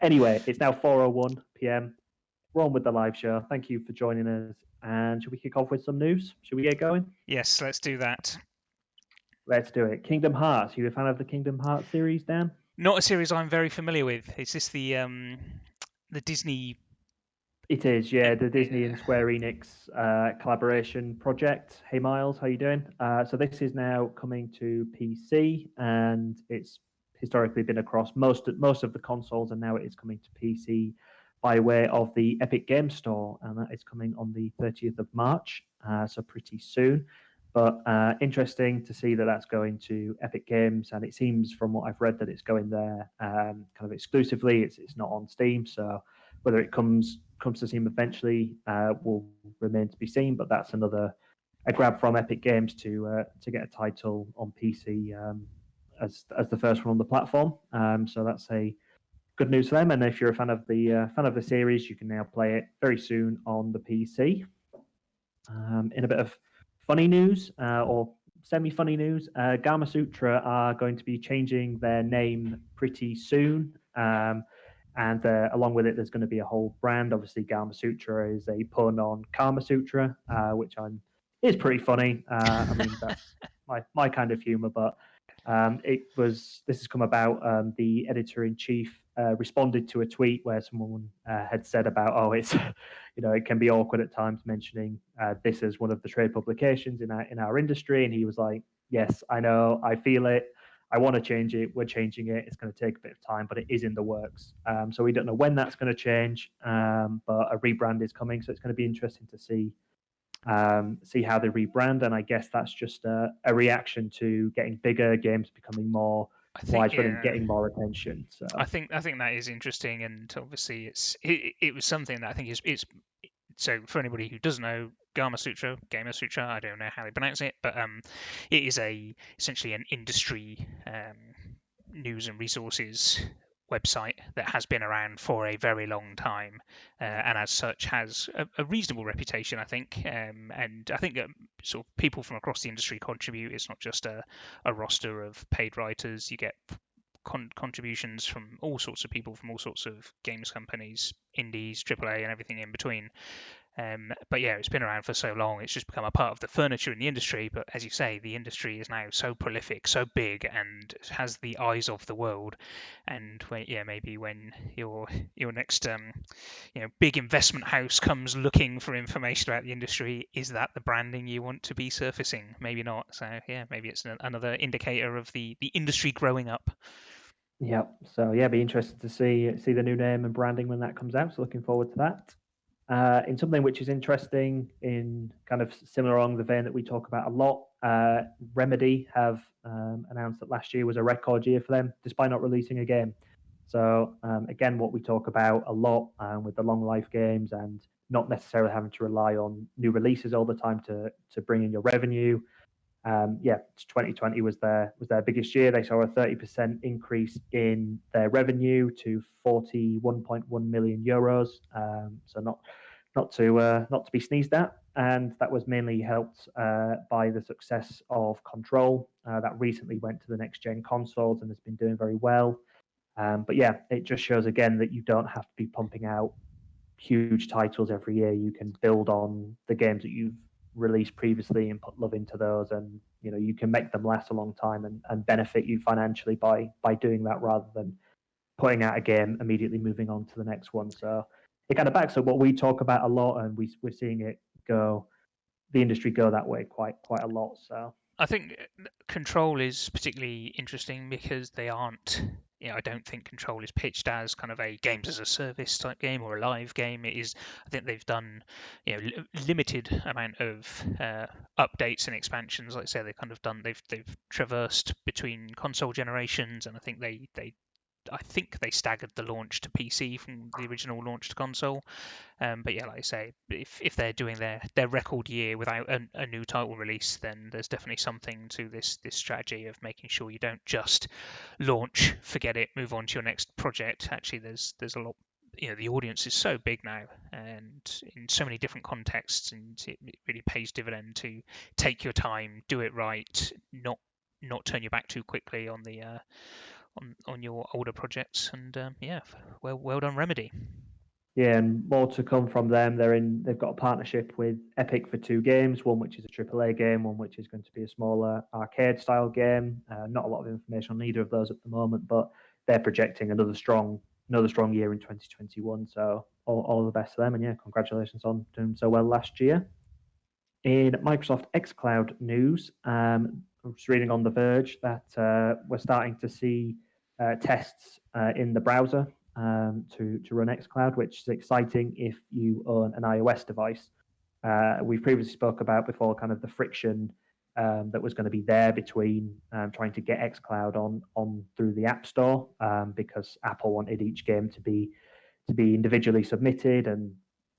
Anyway, it's now 4:01 p.m. We're on with the live show. Thank you for joining us. And should we kick off with some news? Should we get going? Yes, let's do that. Let's do it. Kingdom Hearts. You a fan of the Kingdom Hearts series, Dan? Not a series I'm very familiar with. Is this the Disney? It is, yeah, the Disney Uh, and Square Enix collaboration project. Hey, Miles, how you doing? So this is now coming to PC, and it's historically been across most of the consoles, and now it is coming to PC by way of the Epic Game Store, and that is coming on the 30th of March, so pretty soon. But interesting to see that that's going to Epic Games, and it seems from what I've read that it's going there kind of exclusively. It's not on Steam, so whether it comes to Steam eventually will remain to be seen. But that's another a grab from Epic Games to get a title on PC as the first one on the platform. So that's a good news for them. And if you're a fan of the series, you can now play it very soon on the PC. In a bit of funny news or semi-funny news, Gama Sutra are going to be changing their name pretty soon. And along with it, there's going to be a whole brand. Obviously, Gama Sutra is a pun on Kama Sutra, which is pretty funny. I mean, that's my kind of humor. But this has come about. The editor in chief responded to a tweet where someone had said about, oh, it's it can be awkward at times mentioning this as one of the trade publications in our industry, and he was like, yes, I know, I feel it. I want to change it. We're changing it. It's going to take a bit of time, but it is in the works. So we don't know when that's going to change, but a rebrand is coming. So it's going to be interesting to see how they rebrand. And I guess that's just a reaction to getting bigger, games becoming more I think widespread and yeah. getting more attention. So I think that is interesting, and obviously it was something that I think is so for anybody who doesn't know Gama Sutra, Gamer Sutra, I don't know how they pronounce it, but it is essentially an industry news and resources website that has been around for a very long time, and as such has a reasonable reputation, I think. And I think that sort of people from across the industry contribute. It's not just a roster of paid writers. You get contributions from all sorts of people from all sorts of games companies, indies, AAA, and everything in between. But yeah, it's been around for so long, it's just become a part of the furniture in the industry. But as you say, the industry is now so prolific, so big, and has the eyes of the world. And yeah, maybe when your next big investment house comes looking for information about the industry, is that the branding you want to be surfacing? Maybe not. So yeah, maybe it's another indicator of the industry growing up. yeah, be interested to see the new name and branding when that comes out. So looking forward to that. In something which is interesting, in kind of similar along the vein that we talk about a lot, Remedy have announced that last year was a record year for them, despite not releasing a game. So again, what we talk about a lot with the long life games and not necessarily having to rely on new releases all the time to bring in your revenue. 2020 was their biggest year. They saw a 30% increase in their revenue to 41.1 million euros. So not to be sneezed at. And that was mainly helped by the success of Control that recently went to the next gen consoles and has been doing very well. But yeah, it just shows again that you don't have to be pumping out huge titles every year. You can build on the games that you've released previously and put love into those, and you can make them last a long time and benefit you financially by doing that rather than putting out a game immediately moving on to the next one. So it kind of backs up what we talk about a lot, and we're seeing it go the industry go that way quite a lot. So I think Control is particularly interesting because they aren't. I don't think Control is pitched as kind of a games as a service type game or a live game. It is. I think they've done, limited amount of updates and expansions. Like I say, they've kind of done. They've traversed between console generations, and I think they staggered the launch to PC from the original launch to console. But yeah, like I say, if they're doing their record year without a new title release, then there's definitely something to this strategy of making sure you don't just launch, forget it, move on to your next project. Actually, there's a lot. The audience is so big now, and in so many different contexts, and it really pays dividend to take your time, do it right, not turn your back too quickly on your older projects. And yeah, well done, Remedy. Yeah, and more to come from them. They've got a partnership with Epic for 2 games, one which is a AAA game, one which is going to be a smaller arcade style game. Not a lot of information on either of those at the moment, but they're projecting another strong year in 2021. So all the best to them, and yeah, congratulations on doing so well last year. In Microsoft xCloud news, I was reading on The Verge that we're starting to see tests in the browser to run xCloud, which is exciting if you own an iOS device. We've previously spoke about before kind of the friction that was going to be there between trying to get xCloud on through the App Store because Apple wanted each game to be individually submitted, and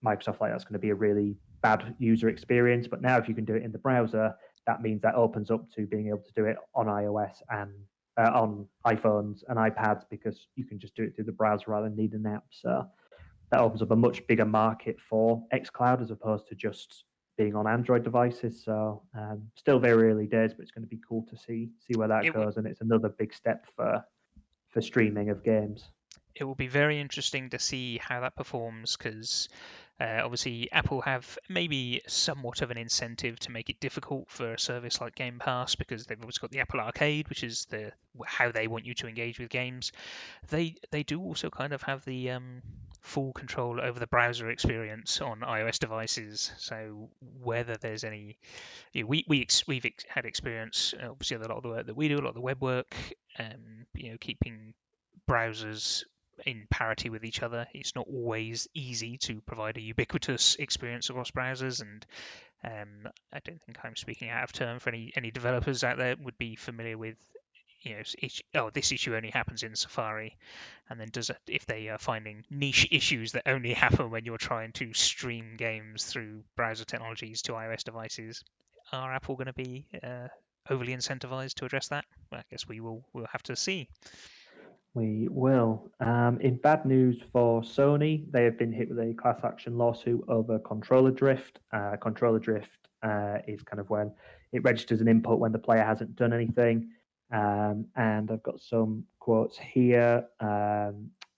Microsoft like that's going to be a really bad user experience. But now if you can do it in the browser, that means that opens up to being able to do it on iOS and on iPhones and iPads, because you can just do it through the browser rather than need an app. So that opens up a much bigger market for xCloud as opposed to just being on Android devices. So still very early days, but it's going to be cool to see where that goes. And it's another big step for streaming of games. It will be very interesting to see how that performs, because obviously Apple have maybe somewhat of an incentive to make it difficult for a service like Game Pass, because they've always got the Apple Arcade, which is how they want you to engage with games. They do also kind of have the full control over the browser experience on iOS devices. So whether there's any, we've had experience, obviously, a lot of the work that we do, a lot of the web work, keeping browsers in parity with each other. It's not always easy to provide a ubiquitous experience across browsers, and I don't think I'm speaking out of turn for any developers out there would be familiar with, this issue only happens in Safari, and then if they are finding niche issues that only happen when you're trying to stream games through browser technologies to iOS devices, are Apple going to be overly incentivized to address that? Well, I guess we'll have to see. We will. In bad news for Sony, they have been hit with a class action lawsuit over controller drift. Controller drift is kind of when it registers an input when the player hasn't done anything. And I've got some quotes here. I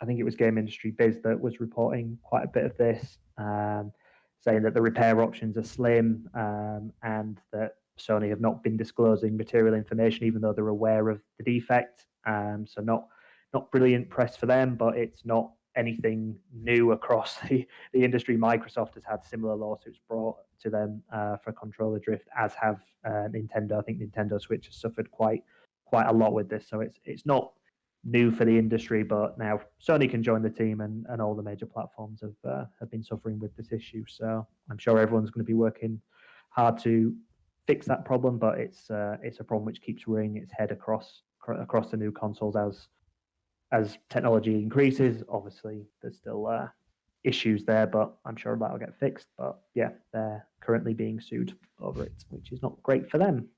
think it was Game Industry Biz that was reporting quite a bit of this, saying that the repair options are slim and that Sony have not been disclosing material information, even though they're aware of the defect. So not brilliant press for them, but it's not anything new across the industry. Microsoft has had similar lawsuits brought to them for controller drift, as have Nintendo. I think Nintendo Switch has suffered quite a lot with this, so it's not new for the industry. But now Sony can join the team, and all the major platforms have been suffering with this issue. So I'm sure everyone's going to be working hard to fix that problem, but it's a problem which keeps rearing its head across the new consoles as technology increases. Obviously, there's still issues there, but I'm sure that'll get fixed. But yeah, they're currently being sued over it, which is not great for them.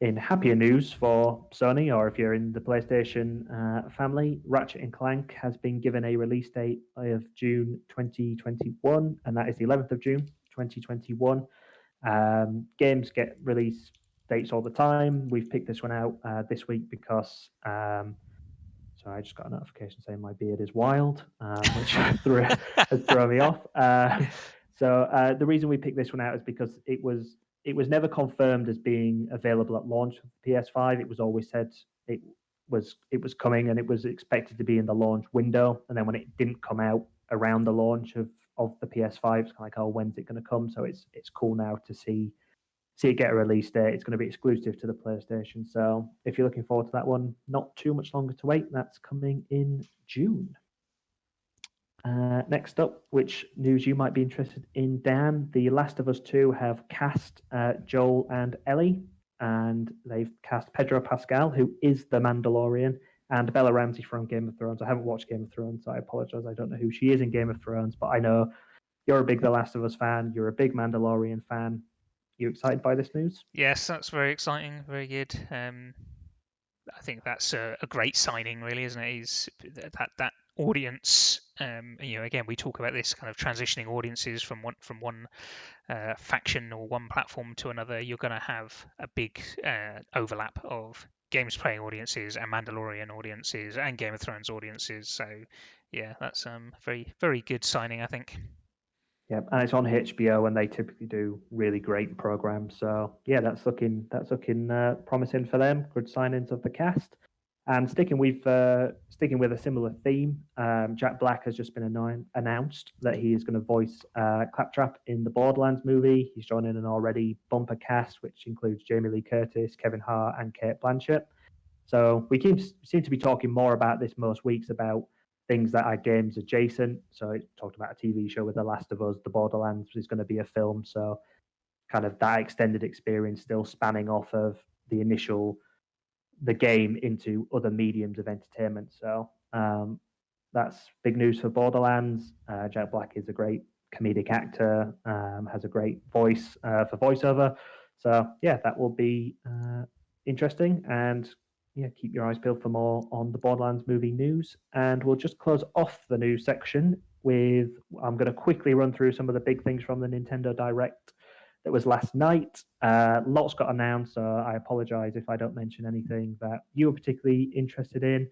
In happier news for Sony, or if you're in the PlayStation family, Ratchet and Clank has been given a release date of June 2021, and that is the 11th of June 2021. Games get release dates all the time. We've picked this one out this week because so I just got a notification saying my beard is wild, which has thrown me off. So the reason we picked this one out is because it was never confirmed as being available at launch of the PS5. It was always said it was coming, and it was expected to be in the launch window. And then when it didn't come out around the launch of the PS5, it's kind of like, oh, when's it going to come? So it's cool now to see it get a release date. It's going to be exclusive to the PlayStation. So if you're looking forward to that one, not too much longer to wait. That's coming in June. Next up, which news you might be interested in, Dan? The Last of Us 2 have cast Joel and Ellie, and they've cast Pedro Pascal, who is the Mandalorian, and Bella Ramsey from Game of Thrones. I haven't watched Game of Thrones, so I apologize. I don't know who she is in Game of Thrones, but I know you're a big The Last of Us fan. You're a big Mandalorian fan. You excited by this news? Yes, that's very exciting, very good. I think that's a great signing, really, isn't it? That audience. Again, we talk about this kind of transitioning audiences from one faction or one platform to another. You're going to have a big overlap of games playing audiences and Mandalorian audiences and Game of Thrones audiences. So yeah, that's very very good signing, I think. Yeah, and it's on HBO, and they typically do really great programs. So yeah, that's looking promising for them. Good signings of the cast. And sticking with a similar theme, Jack Black has just been announced that he is going to voice Claptrap in the Borderlands movie. He's joining an already bumper cast, which includes Jamie Lee Curtis, Kevin Hart, and Kate Blanchett. So we seem to be talking more about this most weeks about things that are games adjacent. So it talked about a TV show with The Last of Us. The Borderlands is going to be a film. So kind of that extended experience still spanning off of the game into other mediums of entertainment. So that's big news for Borderlands. Jack Black is a great comedic actor, has a great voice for voiceover. So yeah, that will be interesting. And yeah, keep your eyes peeled for more on the Borderlands movie news. And we'll just close off the news section with I'm going to quickly run through some of the big things from the Nintendo Direct that was last night. Lots got announced, so I apologize if I don't mention anything that you were particularly interested in.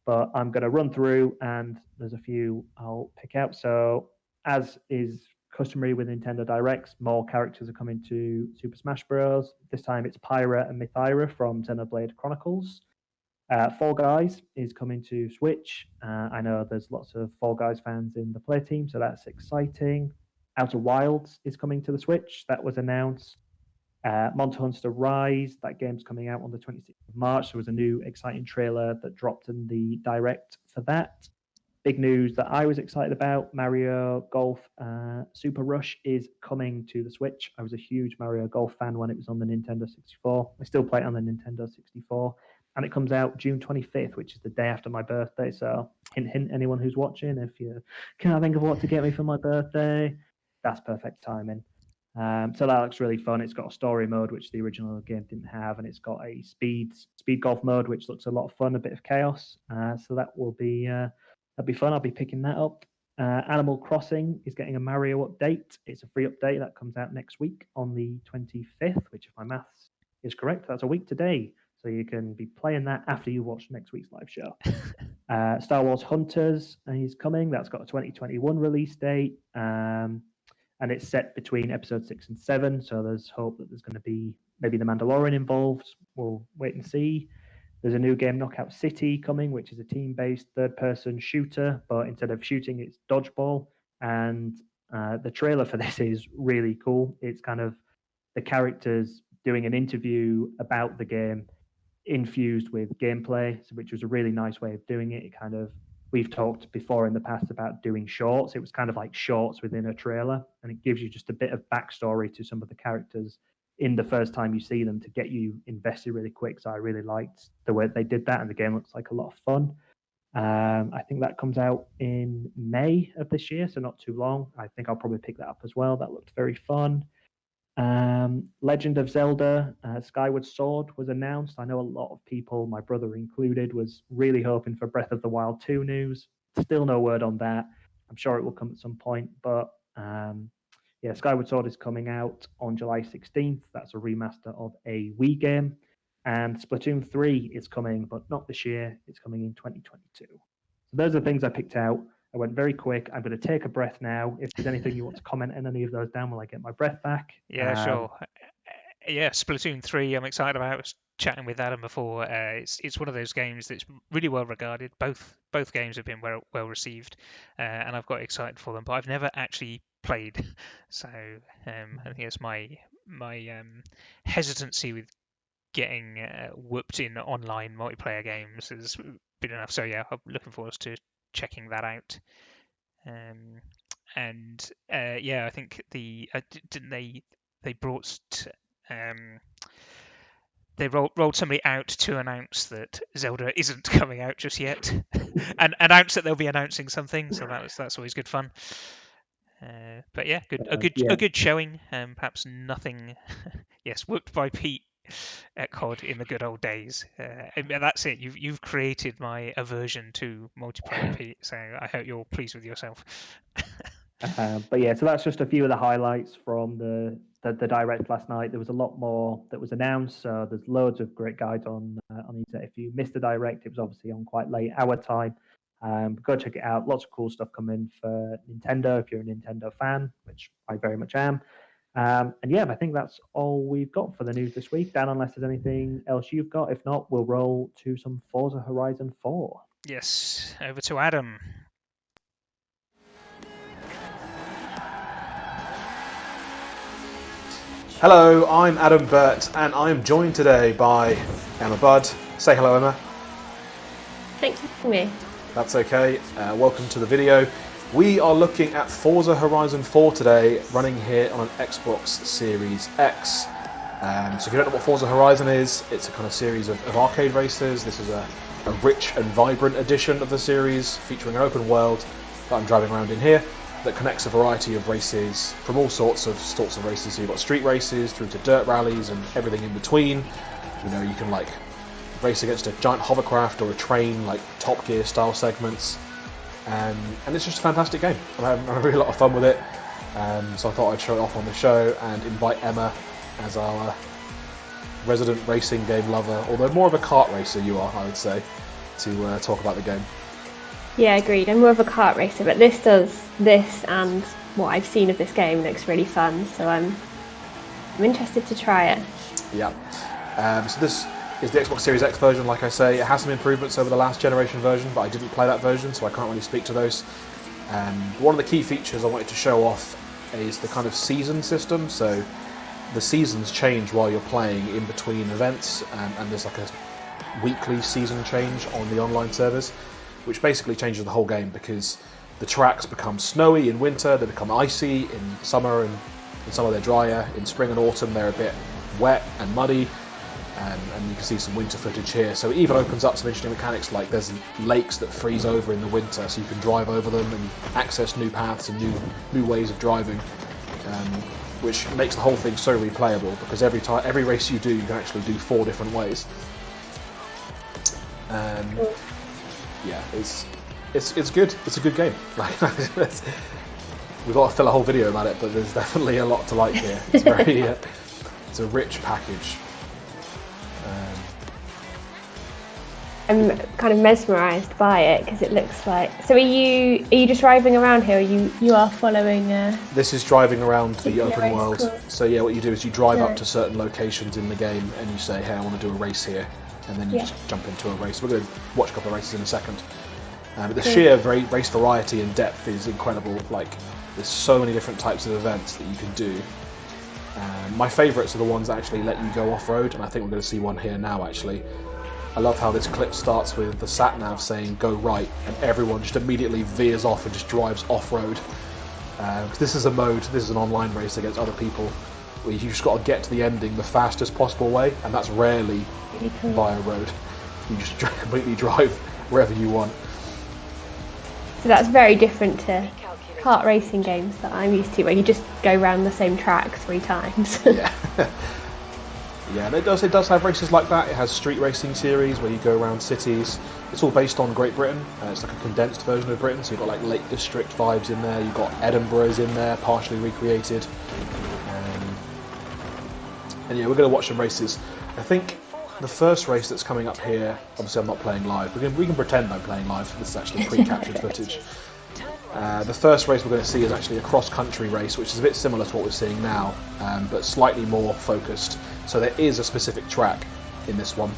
But I'm going to run through, and there's a few I'll pick out. So, as is customary with Nintendo Directs, more characters are coming to Super Smash Bros. This time it's Pyra and Mythra from Xenoblade Chronicles. Fall Guys is coming to Switch. I know there's lots of Fall Guys fans in the play team, so that's exciting. Outer Wilds is coming to the Switch. That was announced. Monster Hunter Rise, that game's coming out on the 26th of March. There was a new exciting trailer that dropped in the Direct for that. Big news that I was excited about, Mario Golf Super Rush is coming to the Switch. I was a huge Mario Golf fan when it was on the Nintendo 64. I still play it on the Nintendo 64. And it comes out June 25th, which is the day after my birthday. So hint, hint, anyone who's watching, if you can't think of what to get me for my birthday, that's perfect timing. So that looks really fun. It's got a story mode, which the original game didn't have, and it's got a speed golf mode, which looks a lot of fun, a bit of chaos. So that will be that'll be fun. I'll be picking that up. Animal Crossing is getting a Mario update. It's a free update that comes out next week on the 25th, which, if my maths is correct, that's a week today. So you can be playing that after you watch next week's live show. Star Wars Hunters is coming. That's got a 2021 release date. And it's set between episode 6 and 7. So there's hope that there's going to be maybe the Mandalorian involved. We'll wait and see. There's a new game, Knockout City, coming, which is a team-based third-person shooter, but instead of shooting, it's dodgeball. And the trailer for this is really cool. It's kind of the characters doing an interview about the game infused with gameplay, which was a really nice way of doing it. It kind of, we've talked before in the past about doing shorts. It was kind of like shorts within a trailer, and it gives you just a bit of backstory to some of the characters in the first time you see them to get you invested really quick. So I really liked the way they did that, and the game looks like a lot of fun. I think that comes out in May of this year, so not too long. I think I'll probably pick that up as well. That looked very fun. Legend of Zelda Skyward Sword was announced. I know a lot of people, my brother included, was really hoping for Breath of the Wild 2 news. Still no word on that. I'm sure it will come at some point, but yeah, Skyward Sword is coming out on July 16th. That's a remaster of a Wii game. And Splatoon 3 is coming, but not this year. It's coming in 2022. So those are the things I picked out. I went very quick. I'm going to take a breath now. If there's anything you want to comment on any of those down while I get my breath back. Yeah, sure. Yeah, Splatoon 3, I'm excited about. I was chatting with Adam before. It's one of those games that's really well regarded. Both games have been well received, and I've got excited for them. But I've never actually played, so I think it's my hesitancy with getting whooped in online multiplayer games has been enough. So yeah, I'm looking forward to checking that out. And yeah, I think didn't they brought they rolled somebody out to announce that Zelda isn't coming out just yet, and announce that they'll be announcing something. So that's always good fun. But yeah, a good showing. Perhaps nothing. Yes, whooped by Pete at COD in the good old days. And that's it. You've created my aversion to multiplayer, Pete. So I hope you're pleased with yourself. But yeah, so that's just a few of the highlights from the direct last night. There was a lot more that was announced. So there's loads of great guides on Etch. If you missed the direct, it was obviously on quite late our time. But go check it out. Lots of cool stuff coming for Nintendo if you're a Nintendo fan, which I very much am. And yeah, I think that's all we've got for the news this week. Dan, unless there's anything else you've got. If not, we'll roll to some Forza Horizon 4. Yes, over to Adam. Hello, I'm Adam Burt, and I am joined today by Emma Budd. Say hello, Emma. Thanks for having me. That's okay. Welcome to the video. We are looking at Forza Horizon 4 today, running here on an Xbox Series X. So if you don't know what Forza Horizon is, it's a kind of series of arcade races. This is a rich and vibrant edition of the series, featuring an open world that I'm driving around in here, that connects a variety of races from all sorts of races. So you've got street races through to dirt rallies and everything in between. You know, you can like race against a giant hovercraft or a train, like Top Gear style segments. And it's just a fantastic game. I'm having a really lot of fun with it. So I thought I'd show it off on the show and invite Emma as our resident racing game lover, although more of a kart racer you are, I would say, to talk about the game. Yeah, agreed. I'm more of a kart racer, but this and what I've seen of this game looks really fun, so I'm interested to try it. Yeah. So this is the Xbox Series X version, like I say. It has some improvements over the last generation version, but I didn't play that version, so I can't really speak to those. One of the key features I wanted to show off is the kind of season system. So the seasons change while you're playing in between events, and there's like a weekly season change on the online servers, which basically changes the whole game because the tracks become snowy in winter, they become icy in summer, and in summer they're drier. In spring and autumn they're a bit wet and muddy, and you can see some winter footage here. So it even opens up some interesting mechanics, like there's lakes that freeze over in the winter, so you can drive over them and access new paths and new ways of driving, which makes the whole thing so replayable, because every race you do, you can actually do 4 different ways. Yeah, it's good. It's a good game. We've got to fill a whole video about it, but there's definitely a lot to like here. It's very, it's a rich package. I'm kind of mesmerised by it because it looks like. So are you just driving around here? Or you are following? This is driving around the open race, world. cool. So yeah, what you do is you drive up to certain locations in the game, and you say, "Hey, I want to do a race here," and then you just jump into a race. We're going to watch a couple of races in a second. But the sheer race variety and depth is incredible. Like, there's so many different types of events that you can do. My favourites are the ones that actually let you go off-road, and I think we're going to see one here now, actually. I love how this clip starts with the sat-nav saying go right, and everyone just immediately veers off and just drives off-road. Because this is an online race against other people, where you've just got to get to the ending the fastest possible way, and that's rarely via road. You just completely drive wherever you want. So that's very different to kart racing games that I'm used to, where you just go around the same track 3 times. Yeah. Yeah, and it does have races like that. It has street racing series where you go around cities. It's all based on Great Britain. It's like a condensed version of Britain, so you've got like Lake District vibes in there. You've got Edinburgh's in there, partially recreated. And yeah, we're going to watch some races. I think the first race that's coming up here, obviously I'm not playing live. We can pretend I'm playing live. This is actually pre-captured footage. The first race we're going to see is actually a cross-country race, which is a bit similar to what we're seeing now, but slightly more focused. So there is a specific track in this one,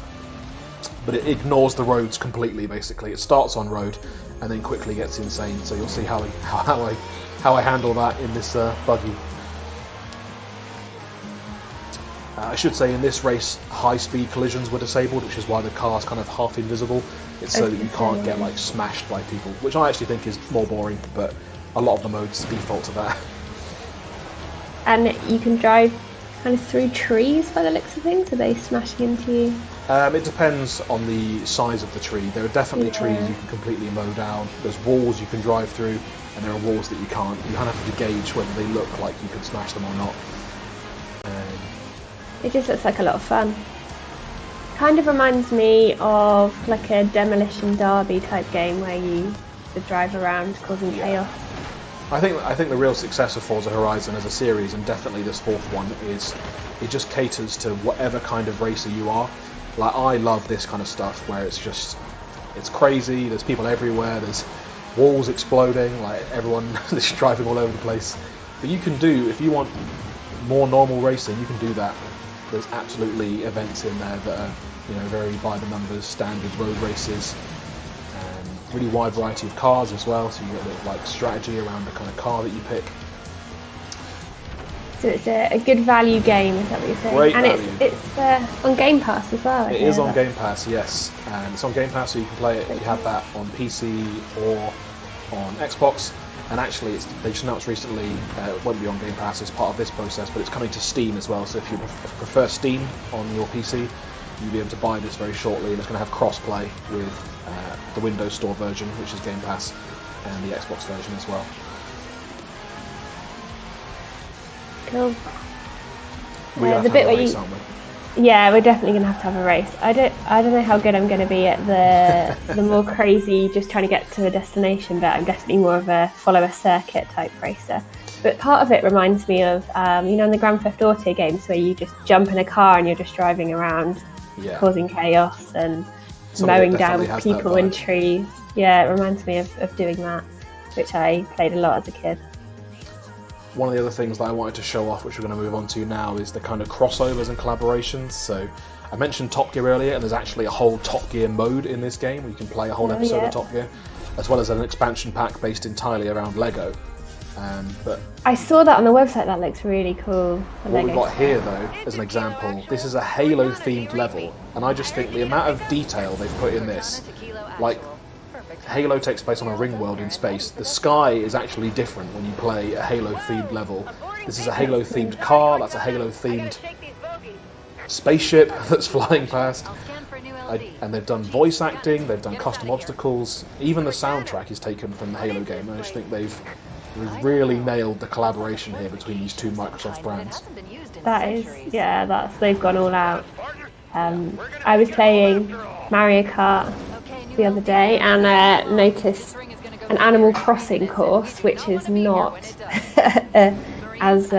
but it ignores the roads completely, basically. It starts on road and then quickly gets insane, so you'll see how I handle that in this buggy. I should say in this race, high-speed collisions were disabled, which is why the car's kind of half invisible. It's so that you can't get like smashed by people, which I actually think is more boring, but a lot of the modes default to that. And you can drive kind of through trees by the looks of things. Are they smashing into you? It depends on the size of the tree. There are definitely trees you can completely mow down. There's walls you can drive through, and there are walls that you can't. You kind of have to gauge whether they look like you can smash them or not. It just looks like a lot of fun. Kind of reminds me of like a Demolition Derby type game where you drive around causing chaos. I think the real success of Forza Horizon as a series, and definitely this fourth one, is it just caters to whatever kind of racer you are. Like, I love this kind of stuff where it's crazy, there's people everywhere, there's walls exploding, like everyone is driving all over the place. But you can do, if you want more normal racing, you can do that. There's absolutely events in there that are, very by the numbers, standard road races. Really wide variety of cars as well, so you get a bit of like strategy around the kind of car that you pick. So it's a good value game, is that what you're saying? Great and value. It's on Game Pass as well. It is on Game Pass, yes. And it's on Game Pass, so you can play it. You have that on PC or on Xbox. And actually, they just announced recently, it won't be on Game Pass as part of this process, but it's coming to Steam as well. So if you prefer Steam on your PC, you'll be able to buy this very shortly, and it's going to have cross-play with the Windows Store version, which is Game Pass, and the Xbox version as well. Cool. We're going to have a race, aren't we? Yeah, we're definitely going to have a race. I don't know how good I'm going to be at the more crazy, just trying to get to a destination, but I'm definitely more of a follow a circuit type racer. But part of it reminds me of, in the Grand Theft Auto games where you just jump in a car and you're just driving around, causing chaos and mowing down people and trees. Yeah, it reminds me of doing that, which I played a lot as a kid. One of the other things that I wanted to show off, which we're going to move on to now, is the kind of crossovers and collaborations. So I mentioned Top Gear earlier, and there's actually a whole Top Gear mode in this game where you can play a whole episode of Top Gear, as well as an expansion pack based entirely around Lego. But I saw that on the website. That looks really cool. What we've got here, though, as an example, this is a Halo-themed level, and I just think the amount of detail they've put in this, like, Halo takes place on a ring world in space. The sky is actually different when you play a Halo-themed level. This is a Halo-themed car, that's a Halo-themed spaceship that's flying past. And they've done voice acting, they've done custom obstacles, even the soundtrack is taken from the Halo game. I just think they've really nailed the collaboration here between these two Microsoft brands. They've gone all out. I was playing Mario Kart the other day and noticed an Animal Crossing course, which is not as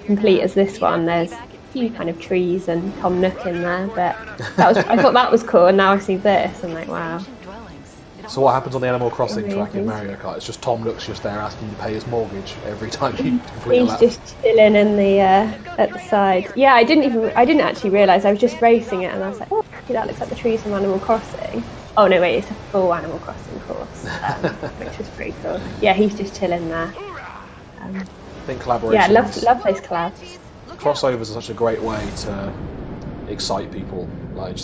complete as this one. There's a few kind of trees and Tom Nook in there, but I thought that was cool, and now I see this, I'm like, wow. So what happens on the Animal Crossing track in Mario Kart? It's just Tom Nook's just there asking you to pay his mortgage every time you complete a lap. He's just chilling in the at the side. Yeah, I didn't actually realise. I was just racing it, and I was like, oh, that looks like the trees from Animal Crossing. Oh no, wait, it's a full Animal Crossing course, which is pretty cool. Yeah, he's just chilling there. I think collaboration. Yeah, love those collabs. Crossovers are such a great way to excite people. Like,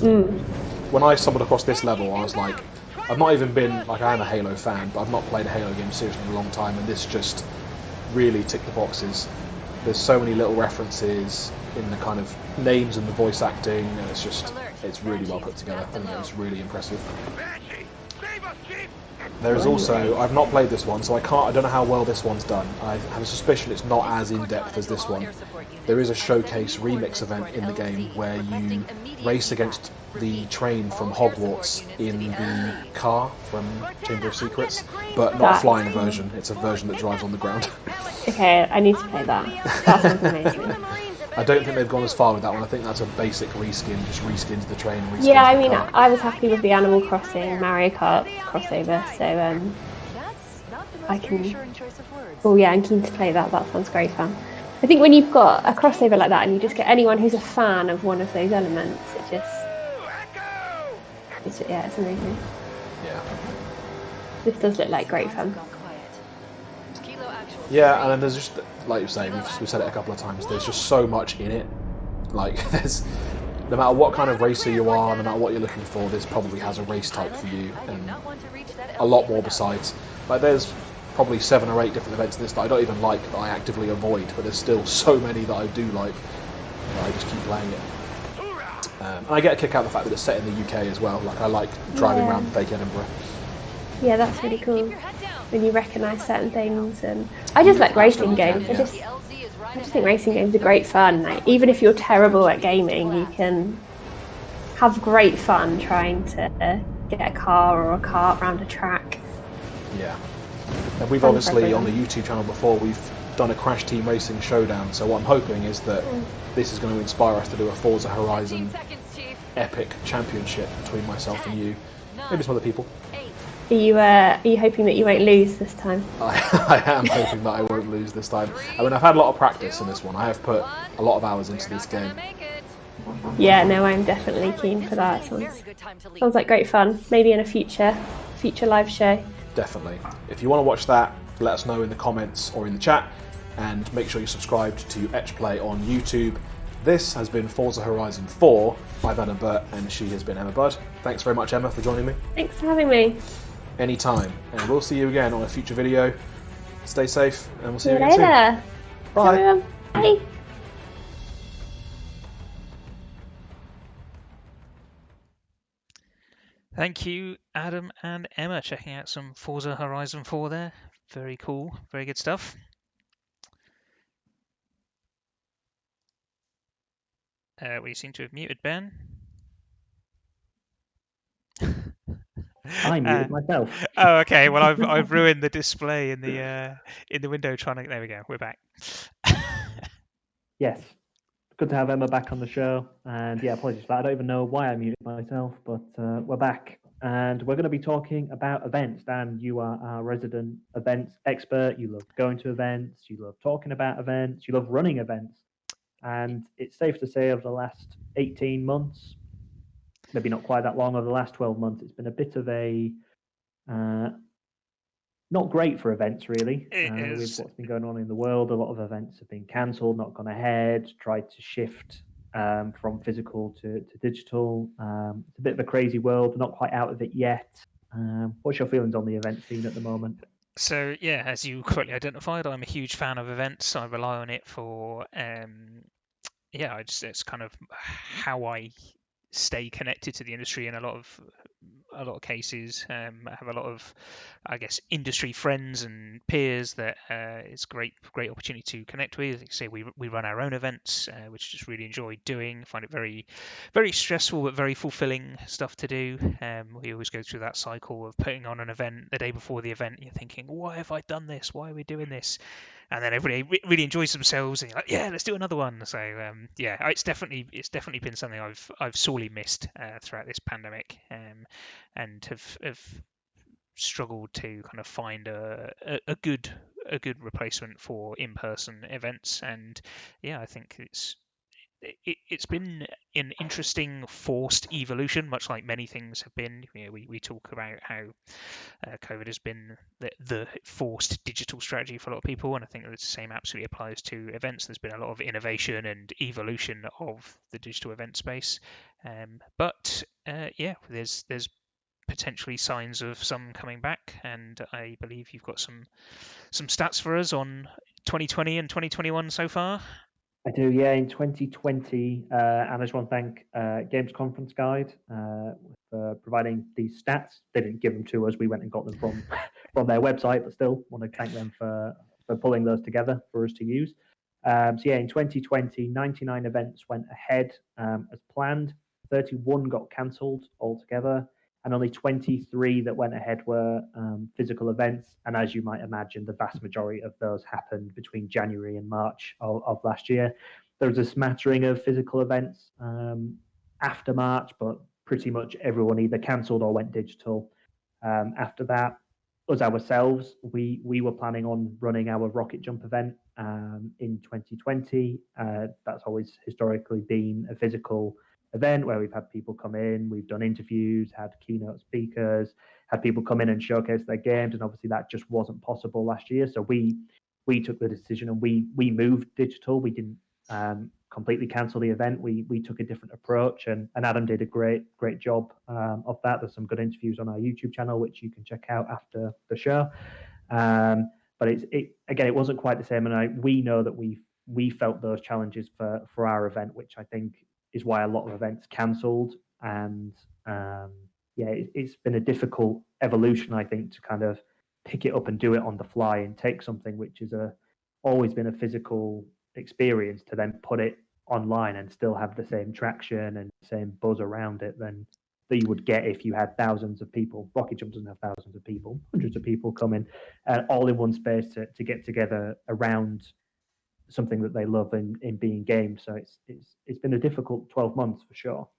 when I stumbled across this level, I was like, I've not even been, like, I am a Halo fan, but I've not played a Halo game seriously in a long time, and this just really ticked the boxes. There's so many little references in the kind of names and the voice acting, and it's really well put together. I think it's really impressive. There is also, I've not played this one, so I don't know how well this one's done. I have a suspicion it's not as in-depth as this one. There is a showcase remix event in the game where you race against the train from Hogwarts in the car from Chamber of Secrets, but not a flying version. It's a version that drives on the ground. Okay, I need to play that. That sounds amazing. I don't think they've gone as far with that one. I think that's a basic reskin, just reskins the train. Yeah, I mean, I was happy with the Animal Crossing Mario Kart crossover, so I can. Oh yeah, I'm keen to play that. That sounds great fun. I think when you've got a crossover like that, and you just get anyone who's a fan of one of those elements, it's amazing. Yeah. This does look like great fun. Yeah, and then there's just, like you're saying, we've said it a couple of times, there's just so much in it. Like, there's, no matter what kind of racer you are, no matter what you're looking for, this probably has a race type for you, and a lot more besides. Like, there's probably 7 or 8 different events in this that I don't even like, that I actively avoid, but there's still so many that I do like, that I just keep playing it. And I get a kick out of the fact that it's set in the UK as well. Like, I like driving around fake Edinburgh. Yeah, that's really cool. When you recognise certain things, and I just like racing games. I just think racing games are great fun. Like, even if you're terrible at gaming, you can have great fun trying to get a car or a cart around a track. Yeah. And we've Fun for obviously, on the everyone. YouTube channel before, we've done a Crash Team Racing showdown, so what I'm hoping is that this is going to inspire us to do a Forza Horizon epic championship between myself and you. Maybe some other people. Are you hoping that you won't lose this time? I am hoping that I won't lose this time. I mean, I've had a lot of practice in this one. I have put a lot of hours into this game. Yeah, no, I'm definitely keen for that. Sounds like great fun. Maybe in a future live show. Definitely. If you want to watch that, let us know in the comments or in the chat, and make sure you're subscribed to Etch Play on YouTube. This has been Forza Horizon 4. I've Adam Burt, and she has been Emma Budd. Thanks very much, Emma, for joining me. Thanks for having me. Anytime. And we'll see you again on a future video. Stay safe, and we'll see you See you again soon. later. Bye. Everyone. Bye. Thank you, Adam and Emma, checking out some Forza Horizon 4 there. Very cool, very good stuff. We seem to have muted Ben. I muted myself. Oh, okay. Well, I've ruined the display in the window. Trying to. There we go. We're back. Yes. Good to have Emma back on the show. And yeah, apologies for that. I don't even know why I muted myself, but we're back. And we're going to be talking about events. Dan, you are our resident events expert. You love going to events. You love talking about events. You love running events. And it's safe to say over the last 18 months, maybe not quite that long, over the last 12 months, it's been a bit of a not great for events, really. With what's been going on in the world, a lot of events have been cancelled, not gone ahead, tried to shift from physical to digital. It's a bit of a crazy world. We're not quite out of it yet. What's your feelings on the event scene at the moment? So yeah, as you correctly identified, I'm a huge fan of events. I rely on it for it's kind of how I stay connected to the industry in a lot of cases. I have a lot of, I guess, industry friends and peers that it's great opportunity to connect with. Like I say, we run our own events, which I just really enjoy doing. Find it very, very stressful but very fulfilling stuff to do. We always go through that cycle of putting on an event the day before the event. You're thinking, why have I done this? Why are we doing this? And then everybody really enjoys themselves, and you're like, yeah, let's do another one. So it's definitely been something I've sorely missed throughout this pandemic, and have struggled to kind of find a good replacement for in-person events. And yeah, I think it's been an interesting forced evolution, much like many things have been. We talk about how COVID has been the forced digital strategy for a lot of people, and I think the same absolutely applies to events. There's been a lot of innovation and evolution of the digital event space, but there's potentially signs of some coming back, and I believe you've got some stats for us on 2020 and 2021 so far. I do, yeah. In 2020, and I just want to thank Games Conference Guide for providing these stats. They didn't give them to us; we went and got them from their website. But still, want to thank them for pulling those together for us to use. So yeah, in 2020, 99 events went ahead as planned. 31 got cancelled altogether, and only 23 that went ahead were physical events. And as you might imagine, the vast majority of those happened between January and March of last year. There was a smattering of physical events after March, but pretty much everyone either cancelled or went digital. After that, us ourselves, we were planning on running our rocket jump event in 2020. That's always historically been a physical event where we've had people come in, we've done interviews, had keynote speakers, had people come in and showcase their games, and obviously that just wasn't possible last year. So we took the decision and we moved digital. We didn't completely cancel the event. We took a different approach, and Adam did a great job of that. There's some good interviews on our YouTube channel which you can check out after the show. But it wasn't quite the same, and we know that we felt those challenges for our event, which I think is why a lot of events cancelled. And it's been a difficult evolution, I think, to kind of pick it up and do it on the fly and take something which is always been a physical experience to then put it online and still have the same traction and same buzz around it that you would get if you had thousands of people. Rocket Jump doesn't have thousands of people, hundreds of people coming all in one space to get together around something that they love in being games. So it's been a difficult 12 months for sure.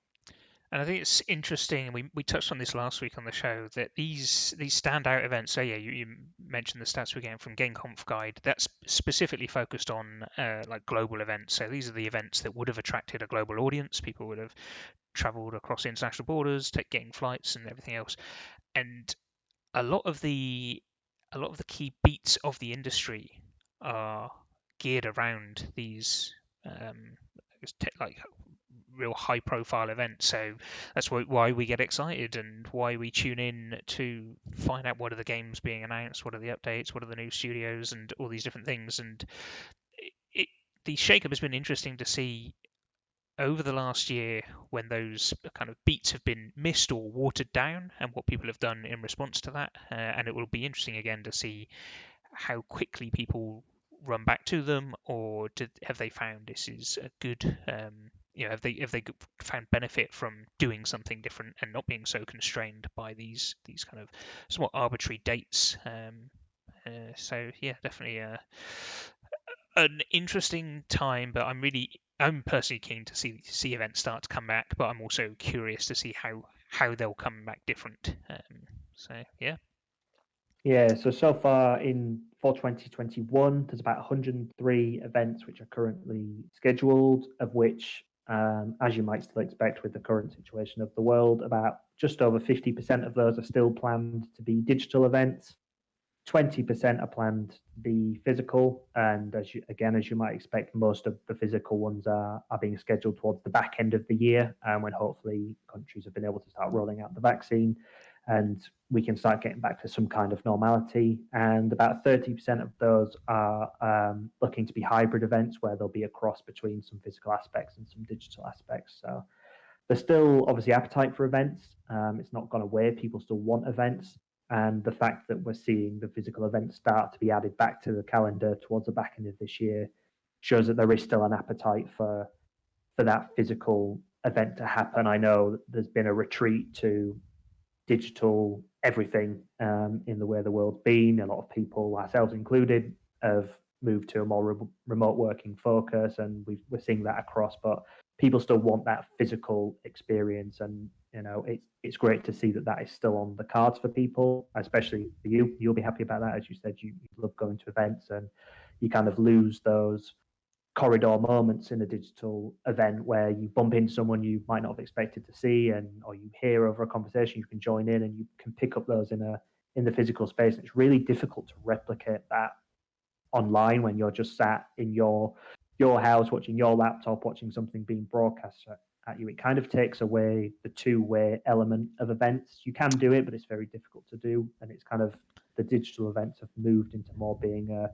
And I think it's interesting. We touched on this last week on the show that these standout events. So yeah, you mentioned the stats we're getting from GameConf Guide. That's specifically focused on like global events. So these are the events that would have attracted a global audience. People would have travelled across international borders, getting flights and everything else. And a lot of the key beats of the industry are geared around these like real high profile events. So that's why we get excited and why we tune in to find out what are the games being announced, what are the updates, what are the new studios, and all these different things. And the shakeup has been interesting to see over the last year when those kind of beats have been missed or watered down, and what people have done in response to that. And it will be interesting again to see how quickly people run back to them, or have they found this is a good have they found benefit from doing something different and not being so constrained by these kind of somewhat arbitrary dates. So yeah, definitely an interesting time, but I'm personally keen to see events start to come back, but I'm also curious to see how they'll come back different. So yeah. Yeah, so far for 2021, there's about 103 events which are currently scheduled, of which, as you might still expect with the current situation of the world, about just over 50% of those are still planned to be digital events. 20% are planned to be physical, and as you might expect, most of the physical ones are being scheduled towards the back end of the year, when hopefully countries have been able to start rolling out the vaccine and we can start getting back to some kind of normality. And about 30% of those are looking to be hybrid events where there'll be a cross between some physical aspects and some digital aspects. So there's still obviously appetite for events. It's not gone away. People still want events. And the fact that we're seeing the physical events start to be added back to the calendar towards the back end of this year shows that there is still an appetite for that physical event to happen. I know there's been a retreat to digital everything in the way the world's been. A lot of people, ourselves included, have moved to a more remote working focus, and we're seeing that across. But people still want that physical experience, and it's great to see that is still on the cards for people, especially for you. You'll be happy about that, as you said. You love going to events, and you kind of lose those corridor moments in a digital event where you bump into someone you might not have expected to see, or you hear over a conversation, you can join in and you can pick up those in the physical space. And it's really difficult to replicate that online when you're just sat in your house watching your laptop, watching something being broadcast at you. It kind of takes away the two-way element of events. You can do it, but it's very difficult to do. And it's kind of, the digital events have moved into more being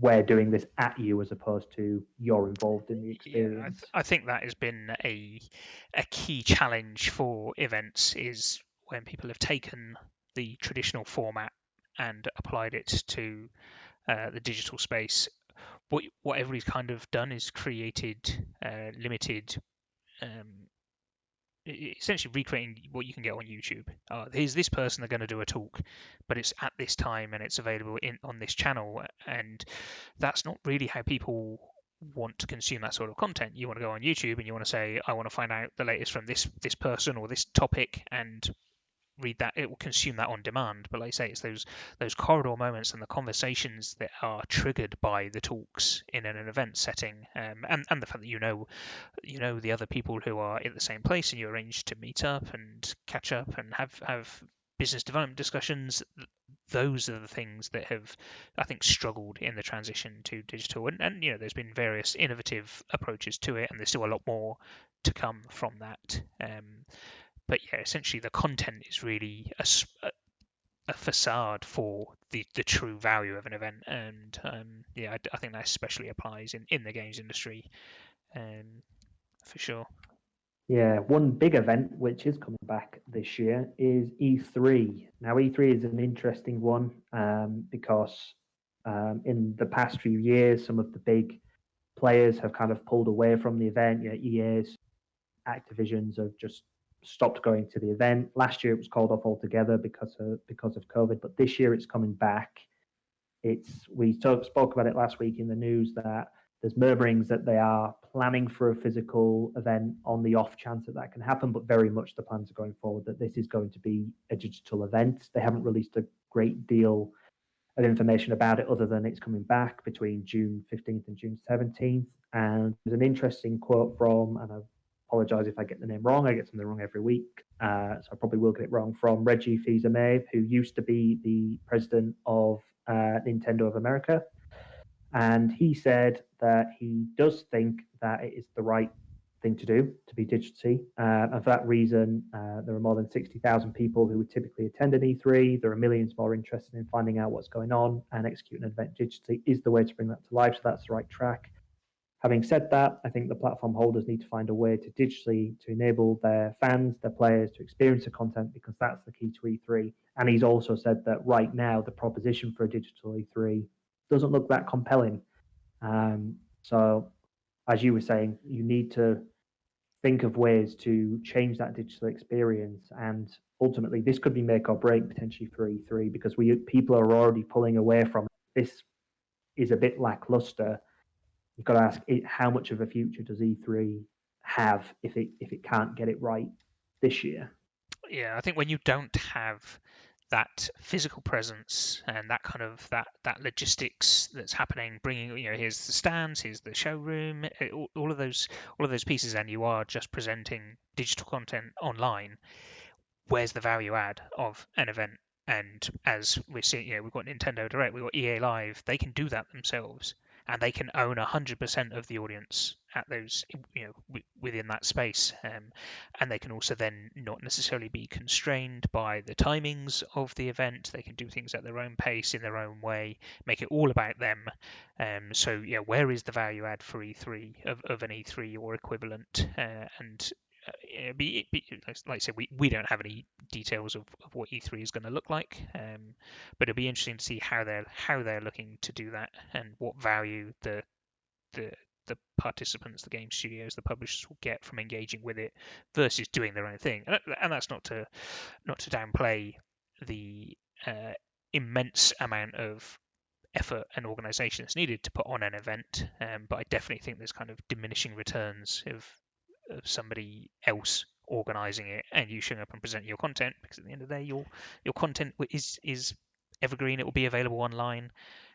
we're doing this at you as opposed to you're involved in the experience. Yeah, I think that has been a key challenge for events, is when people have taken the traditional format and applied it to the digital space. What everybody's kind of done is created limited, essentially recreating what you can get on YouTube. Here's this person, they're going to do a talk, but it's at this time and it's available on this channel, and that's not really how people want to consume that sort of content. You want to go on YouTube and you want to say, I want to find out the latest from this person or this topic, and read that. It will consume that on demand. But like I say, it's those corridor moments and the conversations that are triggered by the talks in an event setting, and the fact that you know the other people who are in the same place, and you arrange to meet up and catch up and have business development discussions. Those are the things that have, I think, struggled in the transition to digital, and there's been various innovative approaches to it, and there's still a lot more to come from that. But yeah, essentially the content is really a facade for the true value of an event, and I think that especially applies in the games industry, for sure. Yeah, one big event which is coming back this year is E3. Now, E3 is an interesting one because in the past few years, some of the big players have kind of pulled away from the event. EA's, Activision's have just stopped going to the event. Last year it was called off altogether because of COVID, but this year it's coming back. We spoke about it last week in the news that there's murmurings that they are planning for a physical event on the off chance that can happen, but very much the plans are going forward that this is going to be a digital event. They haven't released a great deal of information about it other than it's coming back between June 15th and June 17th. And there's an interesting quote from, and I apologize if I get the name wrong, I get something wrong every week, so I probably will get it wrong, from Reggie Fils-Aimé, who used to be the president of Nintendo of America. And he said that he does think that it is the right thing to do to be digitally. And for that reason, there are more than 60,000 people who would typically attend an E3. There are millions more interested in finding out what's going on, and executing an event digitally is the way to bring that to life. So that's the right track. Having said that, I think the platform holders need to find a way to digitally to enable their fans, their players to experience the content, because that's the key to E3. And he's also said that right now the proposition for a digital E3 doesn't look that compelling. So, as you were saying, you need to think of ways to change that digital experience, and ultimately this could be make or break potentially for E3, because people are already pulling away from it. This is a bit lackluster. You've got to ask how much of a future does E3 have if it can't get it right this year? Yeah, I think when you don't have that physical presence and that kind of that logistics that's happening, bringing, here's the stands, here's the showroom, all of those pieces, and you are just presenting digital content online, where's the value add of an event? And as we're seeing, we've got Nintendo Direct, we've got EA Live, they can do that themselves, and they can own 100% of the audience at those, within that space, and they can also then not necessarily be constrained by the timings of the event. They can do things at their own pace, in their own way, make it all about them. So where is the value add for E3 of an E3 or equivalent? And like I said, we don't have any details of what E3 is going to look like, but it'll be interesting to see how they're looking to do that, and what value the participants, the game studios, the publishers will get from engaging with it versus doing their own thing. And that's not to downplay the immense amount of effort and organisation that's needed to put on an event, but I definitely think there's kind of diminishing returns of somebody else organising it and you showing up and presenting your content, because at the end of the day your content is evergreen. It will be available online,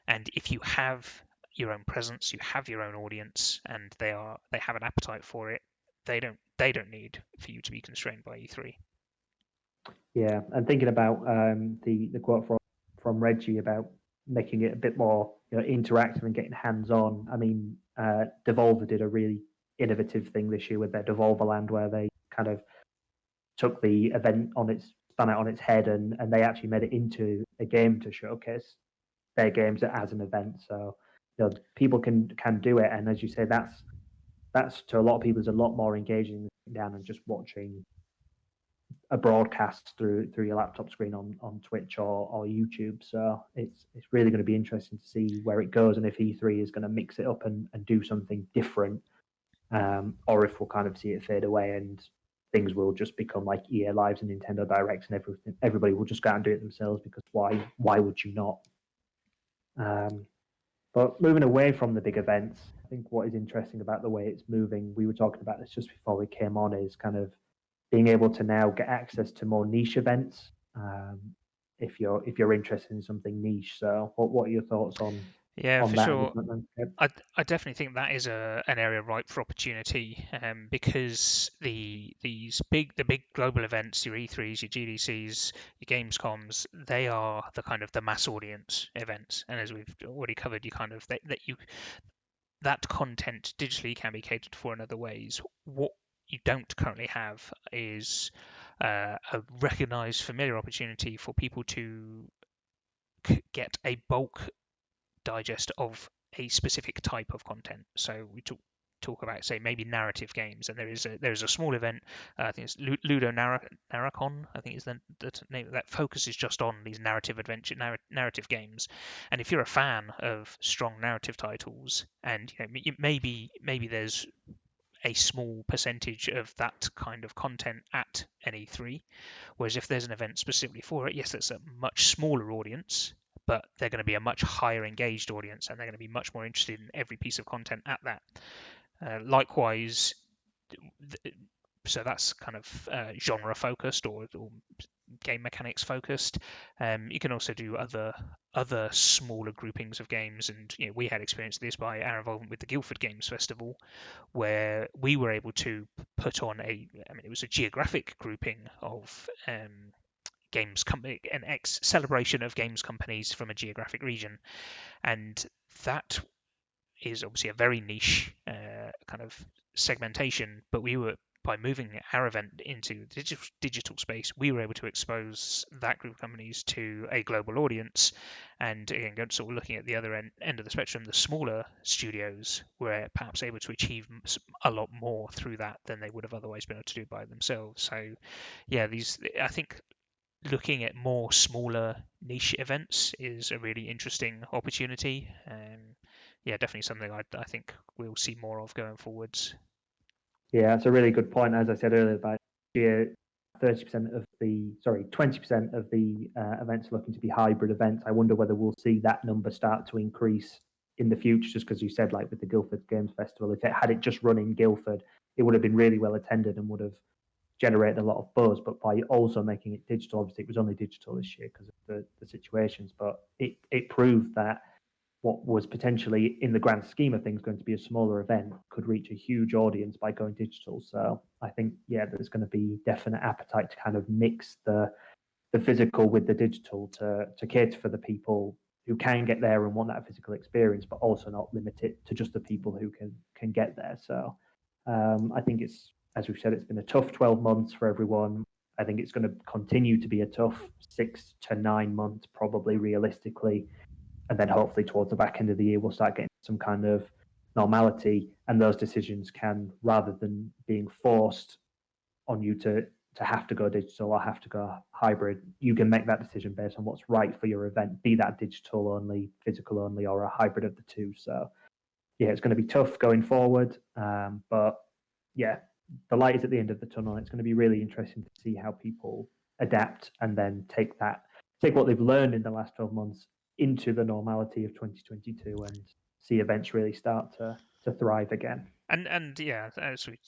and if you have your own presence, you have your own audience, and they have an appetite for it, they don't need for you to be constrained by E3. Yeah, and thinking about the quote from Reggie about making it a bit more interactive and getting hands-on. I mean, Devolver did a really innovative thing this year with their Devolver Land, where they kind of took the event spun it on its head, and they actually made it into a game to showcase their games as an event. So people can do it, and as you say, that's to a lot of people is a lot more engaging than sitting down and just watching a broadcast through your laptop screen on Twitch or YouTube. So it's really going to be interesting to see where it goes, and if E3 is going to mix it up and do something different, or if we'll kind of see it fade away and things will just become like EA Lives and Nintendo Directs, and everybody will just go out and do it themselves, because why would you not? But moving away from the big events, I think what is interesting about the way it's moving, we were talking about this just before we came on, is kind of being able to now get access to more niche events, if you're interested in something niche. So what are your thoughts on for that sure? I definitely think that is an area ripe for opportunity, because the big global events, your E3s, your GDCs, your Gamescoms, they are the kind of the mass audience events, and as we've already covered, you kind of that content digitally can be catered for in other ways. What you don't currently have is a recognized familiar opportunity for people to get a bulk digest of a specific type of content. So we talk talk about, say, maybe narrative games, and there is a small event, I think it's Ludo Narracon, I think is the name, that focuses just on these narrative adventure narrative games. And if you're a fan of strong narrative titles, and maybe there's a small percentage of that kind of content at NE3, whereas if there's an event specifically for it, yes, it's a much smaller audience, but they're going to be a much higher engaged audience, and they're going to be much more interested in every piece of content at that. Likewise, so that's kind of genre focused or game mechanics focused. You can also do other smaller groupings of games, and we had experienced this by our involvement with the Guildford Games Festival, where we were able to put on it was a geographic grouping of games company, an celebration of games companies from a geographic region, and that is obviously a very niche kind of segmentation, but by moving our event into the digital space, we were able to expose that group of companies to a global audience. And again, sort of looking at the other end of the spectrum, the smaller studios were perhaps able to achieve a lot more through that than they would have otherwise been able to do by themselves. So yeah, I think looking at more smaller niche events is a really interesting opportunity. Yeah, definitely something I think we'll see more of going forwards. Yeah, that's a really good point. As I said earlier, about 20% of the events are looking to be hybrid events. I wonder whether we'll see that number start to increase in the future, just because you said, like with the Guildford Games Festival, if it had just run in Guildford, it would have been really well attended and would have generated a lot of buzz. But by also making it digital, obviously it was only digital this year because of the situations, but it proved that what was potentially, in the grand scheme of things, going to be a smaller event could reach a huge audience by going digital. So I think, there's going to be definite appetite to kind of mix the physical with the digital to cater for the people who can get there and want that physical experience, but also not limit it to just the people who can get there. So I think it's, as we've said, it's been a tough 12 months for everyone. I think it's going to continue to be a tough 6 to 9 months, probably realistically. And then hopefully towards the back end of the year, we'll start getting some kind of normality, and those decisions can, rather than being forced on you to have to go digital or have to go hybrid, you can make that decision based on what's right for your event, be that digital only, physical only, or a hybrid of the two. So yeah, it's going to be tough going forward, but yeah, the light is at the end of the tunnel. It's going to be really interesting to see how people adapt and then take what they've learned in the last 12 months into the normality of 2022 and see events really start to thrive again. And yeah, as we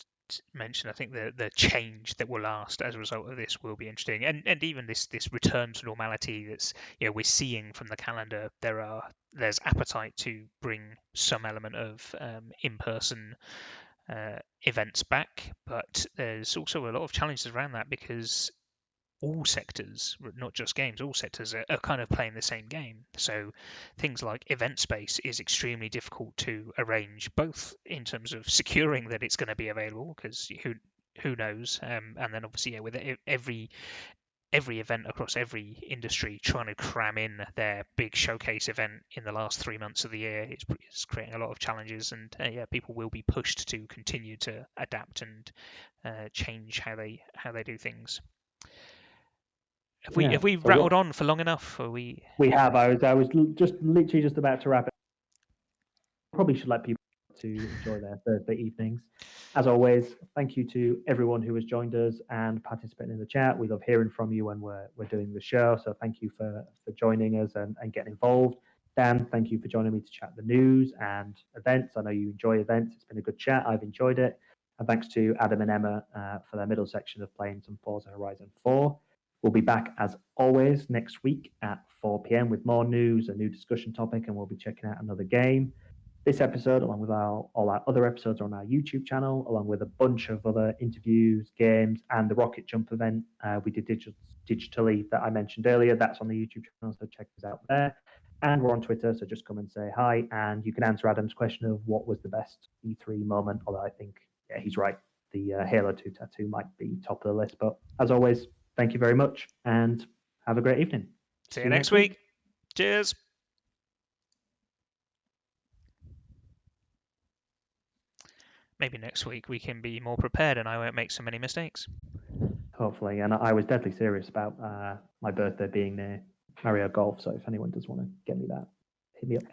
mentioned, I think the change that will last as a result of this will be interesting, and even this return to normality that's we're seeing from the calendar. There's appetite to bring some element of in-person events back, but there's also a lot of challenges around that, because all sectors, not just games, all sectors are kind of playing the same game. So things like event space is extremely difficult to arrange, both in terms of securing that it's going to be available, because who knows, and then obviously with every event across every industry trying to cram in their big showcase event in the last 3 months of the year is creating a lot of challenges, and people will be pushed to continue to adapt and change how they do things. Have we rattled on for long enough? Or we have. I was literally just about to wrap it. Probably should let people to enjoy their Thursday evenings. As always, thank you to everyone who has joined us and participating in the chat. We love hearing from you when we're doing the show. So thank you for joining us and getting involved. Dan, thank you for joining me to chat the news and events. I know you enjoy events. It's been a good chat. I've enjoyed it. And thanks to Adam and Emma for their middle section of playing some Forza Horizon 4. We'll be back as always next week at 4 p.m. with more news, a new discussion topic, and we'll be checking out another game. This episode, along with all our other episodes, are on our YouTube channel, along with a bunch of other interviews, games, and the Rocket Jump event we did digitally that I mentioned earlier. That's on the YouTube channel, so check us out there. And we're on Twitter, so just come and say hi, and you can answer Adam's question of what was the best E3 moment, although I think, he's right. The Halo 2 tattoo might be top of the list. But as always, thank you very much, and have a great evening. See you next week. Cheers. maybe next week we can be more prepared and I won't make so many mistakes. Hopefully. And I was deadly serious about my birthday being near Mario Golf. So if anyone does want to get me that, hit me up.